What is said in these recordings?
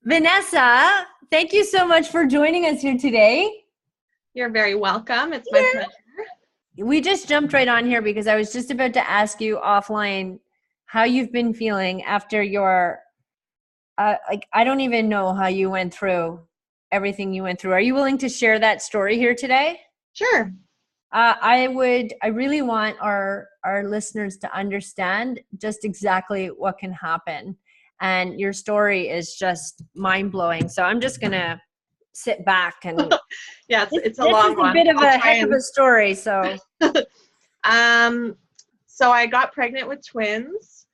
Vanessa, thank you so much for joining us here today. You're very welcome. It's my pleasure. We just jumped right on here because I was just about to ask you offline how you've been feeling after your, I don't even know how you went through everything you went through. Are you willing to share that story here today? Sure. I really want our listeners to understand just exactly what can happen. And your story is just mind blowing. So I'm just going to sit back and Yeah, this, it's a this is long a one. bit of I'll a try heck of a story. So and so I got pregnant with twins.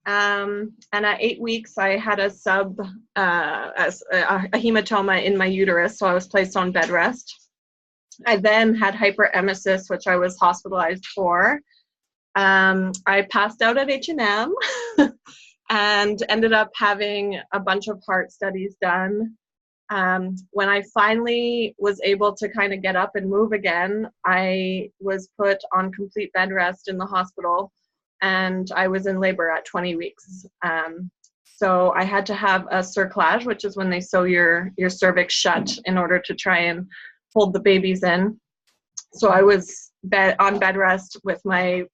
And at 8 weeks, I had a hematoma in my uterus, so I was placed on bed rest. I then had hyperemesis, which I was hospitalized for. I passed out at H&M and ended up having a bunch of heart studies done. When I finally was able to kind of get up and move again, I was put on complete bed rest in the hospital, and I was in labor at 20 weeks. So I had to have a cerclage, which is when they sew your cervix shut in order to try and hold the babies in. So I was on bed rest with my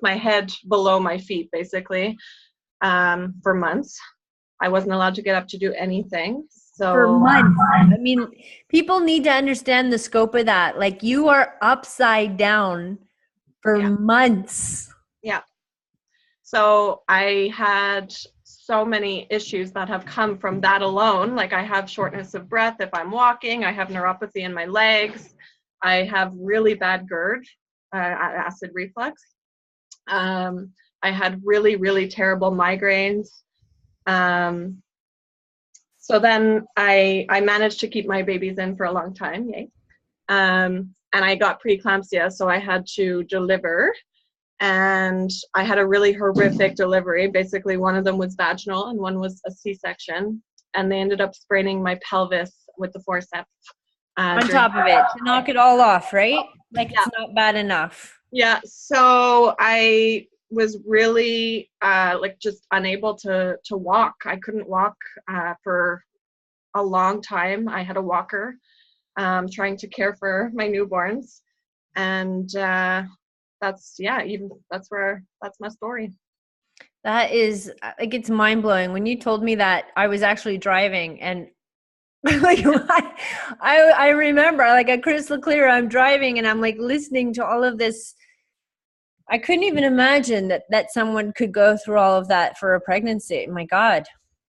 head below my feet, basically, for months. I wasn't allowed to get up to do anything. So for months, I mean, people need to understand the scope of that. Like you are upside down for yeah, months. yeah. So I had so many issues that have come from that alone. Like I have shortness of breath if I'm walking. I have neuropathy in my legs. I have really bad GERD, acid reflux. I had really, really terrible migraines. So then I managed to keep my babies in for a long time, yay. And I got preeclampsia, so I had to deliver. And I had a really horrific delivery. Basically, one of them was vaginal and one was a C-section. And they ended up spraining my pelvis with the forceps. On top of it, to knock it all off, right? Like Yeah. it's not bad enough. Yeah. So I was really just unable to walk. I couldn't walk for a long time. I had a walker trying to care for my newborns. And that's my story. That is like it's mind blowing. When you told me that, I was actually driving and like I remember like a crystal clear. I'm driving and I'm like listening to all of this. I couldn't even imagine that someone could go through all of that for a pregnancy. My God.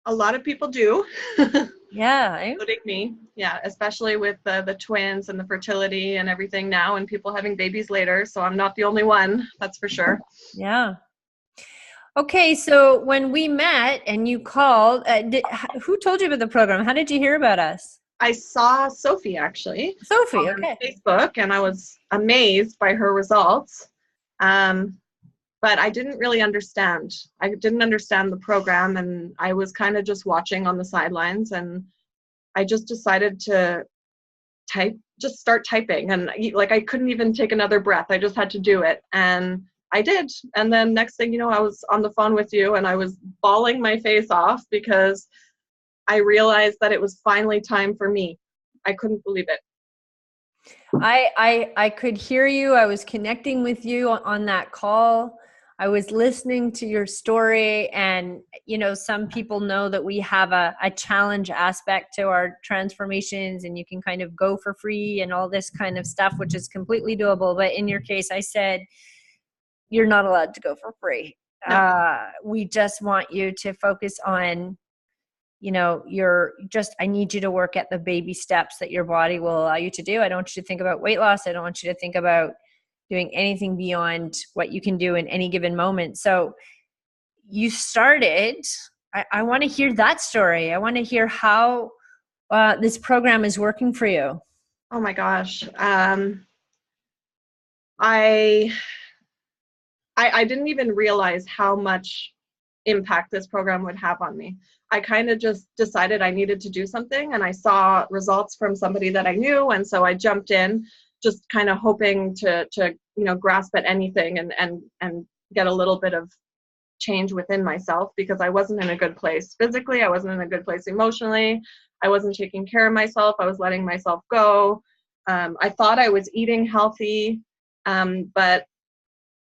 A lot of people do. Yeah. Including me. Yeah, especially with the twins and the fertility and everything now and people having babies later. So I'm not the only one, that's for sure. Yeah. Okay, so when we met and you called, who told you about the program? How did you hear about us? I saw Sophie actually Sophie, on okay. Facebook, and I was amazed by her results. But I didn't really understand. I didn't understand the program, and I was kind of just watching on the sidelines, and I just decided to start typing, and like I couldn't even take another breath. I just had to do it, and I did. And then next thing you know, I was on the phone with you, and I was bawling my face off because I realized that it was finally time for me. I couldn't believe it. I could hear you. I was connecting with you on that call. I was listening to your story, and you know, some people know that we have a challenge aspect to our transformations, and you can kind of go for free and all this kind of stuff, which is completely doable. But in your case, I said you're not allowed to go for free. No. We just want you to focus on, you know, I need you to work at the baby steps that your body will allow you to do. I don't want you to think about weight loss. I don't want you to think about doing anything beyond what you can do in any given moment. So you started, I want to hear that story. I want to hear how this program is working for you. Oh my gosh. I didn't even realize how much impact this program would have on me. I kind of just decided I needed to do something, and I saw results from somebody that I knew, and so I jumped in, just kind of hoping to grasp at anything and get a little bit of change within myself because I wasn't in a good place physically. I wasn't in a good place emotionally. I wasn't taking care of myself. I was letting myself go. I thought I was eating healthy, but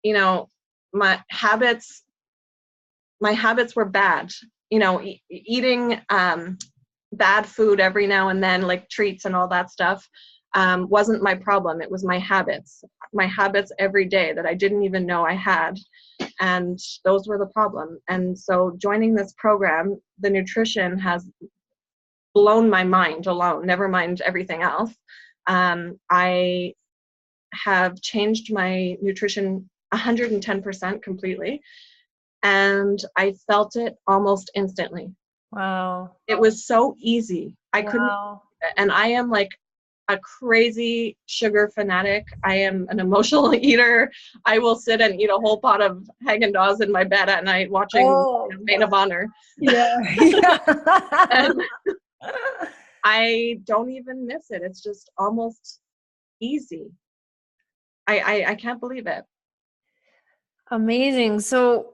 you know, my habits were bad. You know, eating bad food every now and then, like treats and all that stuff, wasn't my problem. It was my habits every day that I didn't even know I had. And those were the problem. And so joining this program, the nutrition has blown my mind alone, never mind everything else. I have changed my nutrition 110% completely. And I felt it almost instantly. Wow. It was so easy. I couldn't, Wow. and I am like a crazy sugar fanatic. I am an emotional eater. I will sit and eat a whole pot of Haagen-Dazs in my bed at night watching Maid of Honor. Yeah. Yeah. And I don't even miss it. It's just almost easy. I can't believe it. Amazing. So,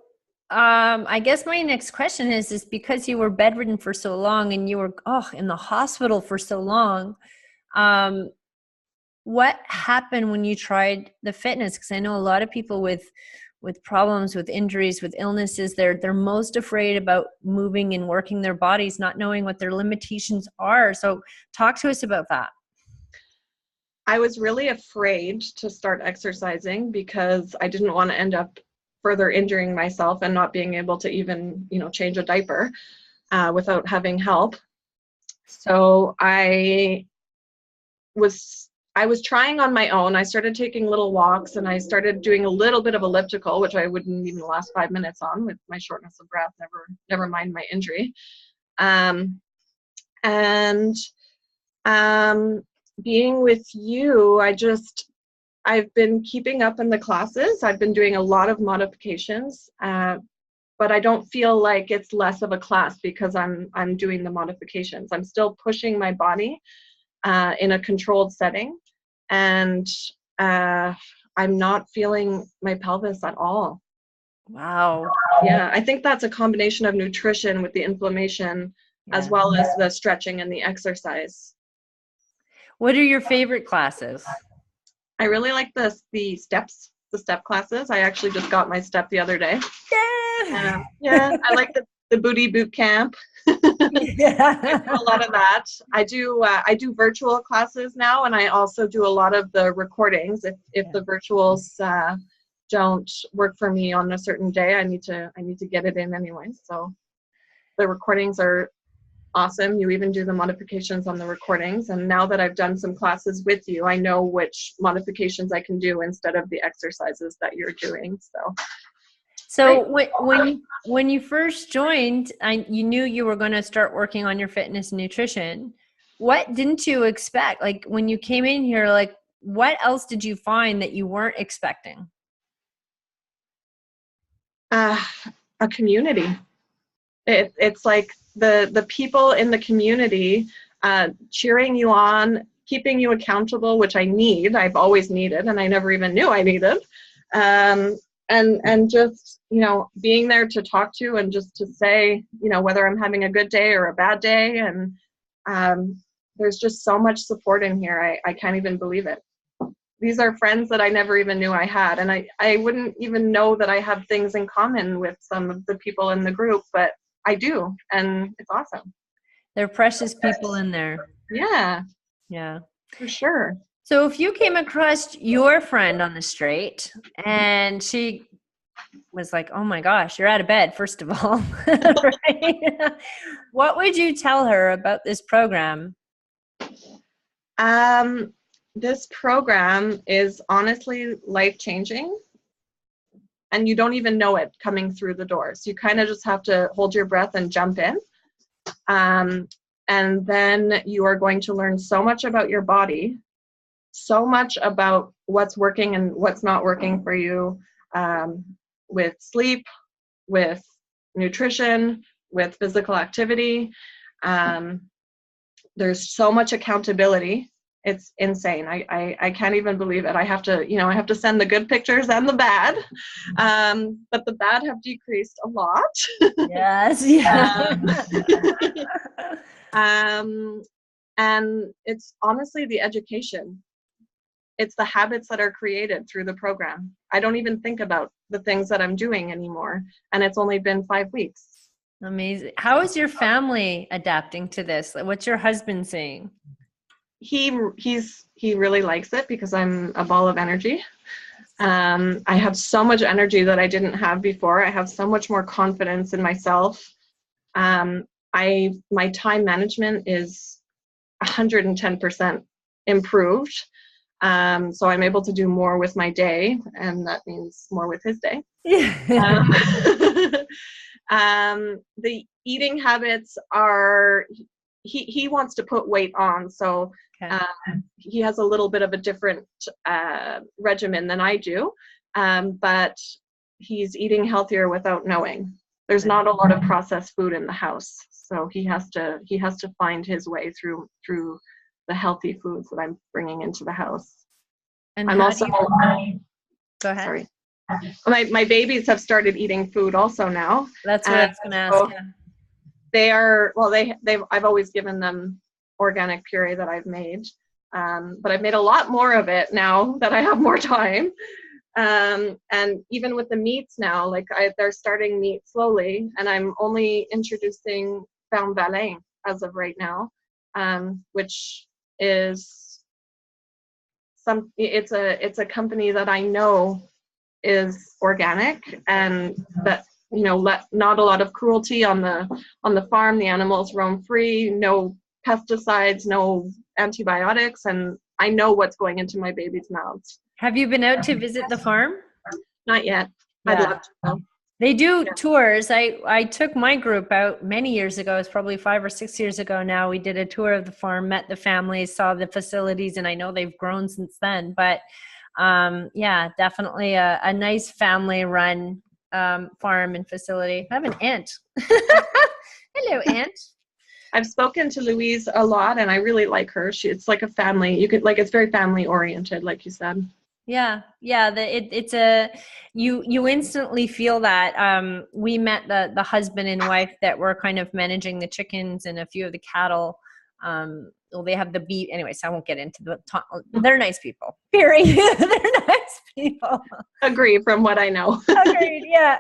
I guess my next question is because you were bedridden for so long and you were in the hospital for so long, what happened when you tried the fitness? Because I know a lot of people with problems, with injuries, with illnesses, they're most afraid about moving and working their bodies, not knowing what their limitations are. So, talk to us about that. I was really afraid to start exercising because I didn't want to end up further injuring myself and not being able to even, change a diaper without having help. So I was trying on my own. I started taking little walks and I started doing a little bit of elliptical, which I wouldn't even last 5 minutes on with my shortness of breath, never mind my injury. Being with you, I've been keeping up in the classes. I've been doing a lot of modifications, but I don't feel like it's less of a class because I'm doing the modifications. I'm still pushing my body in a controlled setting, and I'm not feeling my pelvis at all. Wow. Yeah, I think that's a combination of nutrition with the inflammation, as well as the stretching and the exercise. What are your favorite classes? I really like the step classes. I actually just got my step the other day. Yeah, I like the booty boot camp. Yeah. I do a lot of that. I do virtual classes now, and I also do a lot of the recordings. If the virtuals don't work for me on a certain day, I need to get it in anyway. So the recordings are awesome. You even do the modifications on the recordings. And now that I've done some classes with you, I know which modifications I can do instead of the exercises that you're doing. So when you first joined, you knew you were going to start working on your fitness and nutrition. What didn't you expect? Like when you came in here, like what else did you find that you weren't expecting? A community. It's like the people in the community cheering you on, keeping you accountable, which I've always needed, and I never even knew I needed. And just, being there to talk to and just to say, whether I'm having a good day or a bad day. And there's just so much support in here. I can't even believe it. These are friends that I never even knew I had. And I wouldn't even know that I have things in common with some of the people in the group, but I do. And it's awesome. They're precious people in there. Yeah. Yeah. For sure. So if you came across your friend on the street and she was like, oh my gosh, you're out of bed, first of all, right? What would you tell her about this program? This program is honestly life-changing, and you don't even know it coming through the doors. You kind of just have to hold your breath and jump in. And then you are going to learn so much about your body, so much about what's working and what's not working for you, with sleep, with nutrition, with physical activity. There's so much accountability it's insane. I can't even believe it. I have to send the good pictures and the bad. But the bad have decreased a lot. Yes. Yeah. And it's honestly the education. It's the habits that are created through the program. I don't even think about the things that I'm doing anymore. And it's only been 5 weeks. Amazing. How is your family adapting to this? What's your husband saying? He really likes it because I'm a ball of energy. I have so much energy that I didn't have before. I have so much more confidence in myself. My time management is 110% improved. So I'm able to do more with my day, and that means more with his day. The eating habits are, he wants to put weight on, so he has a little bit of a different regimen than I do, but he's eating healthier without knowing. There's not a lot of processed food in the house, so he has to find his way through the healthy foods that I'm bringing into the house. And I'm also go ahead. Sorry. My babies have started eating food also now. That's what I was going to ask. Yeah. They are, well, I've always given them organic puree that I've made, but I've made a lot more of it now that I have more time. And even with the meats now, like they're starting meat slowly, and I'm only introducing Ferme Valin as of right now, which is it's a company that I know is organic, and that not a lot of cruelty on the farm. The animals roam free, no pesticides, no antibiotics, and I know what's going into my babies' mouths. Have you been out to visit the farm? Not yet. Yeah. I'd love to. They do tours. I took my group out many years ago. It's probably 5 or 6 years ago now. We did a tour of the farm, met the families, saw the facilities, and I know they've grown since then. But yeah, definitely a nice family-run farm and facility. I have an aunt. Hello, aunt. I've spoken to Louise a lot, and I really like her. It's like a family. It's very family-oriented, like you said. Yeah. It's you instantly feel that. We met the husband and wife that were kind of managing the chickens and a few of the cattle. Well, they have the beef. Anyways, I won't get into they're nice people. Period. They're nice people. Agree, from what I know. Agreed. Yeah.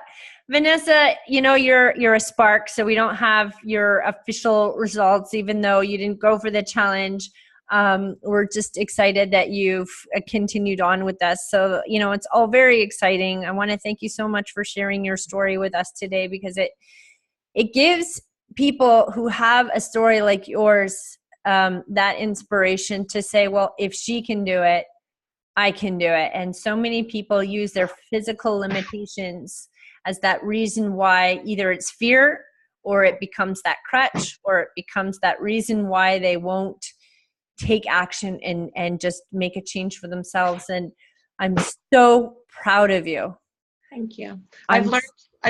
Vanessa, you're a spark, so we don't have your official results, even though you didn't go for the challenge. We're just excited that you've continued on with us. So, it's all very exciting. I want to thank you so much for sharing your story with us today, because it gives people who have a story like yours that inspiration to say, well, if she can do it, I can do it. And so many people use their physical limitations as that reason why either it's fear, or it becomes that crutch, or it becomes that reason why they won't take action and just make a change for themselves. And I'm so proud of you. Thank you. I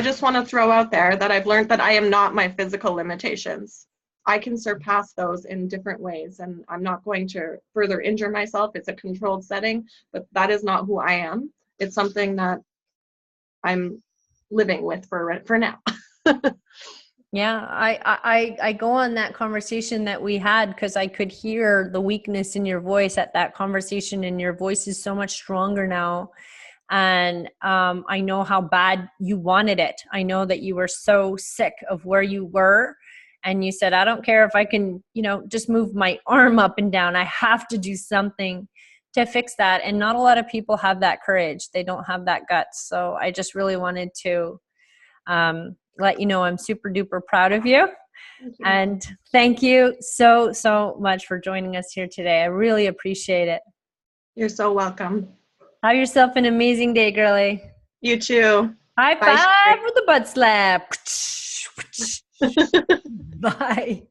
just want to throw out there that I've learned that I am not my physical limitations. I can surpass those in different ways, and I'm not going to further injure myself. It's a controlled setting, but that is not who I am. It's something that I'm living with for now. Yeah, I go on that conversation that we had because I could hear the weakness in your voice at that conversation, and your voice is so much stronger now. And I know how bad you wanted it. I know that you were so sick of where you were, and you said, I don't care if I can, just move my arm up and down. I have to do something to fix that. And not a lot of people have that courage. They don't have that guts. So I just really wanted to let you know I'm super duper proud of you. And thank you so, so much for joining us here today. I really appreciate it. You're so welcome. Have yourself an amazing day, girlie. You too. High five with the butt slap. Bye.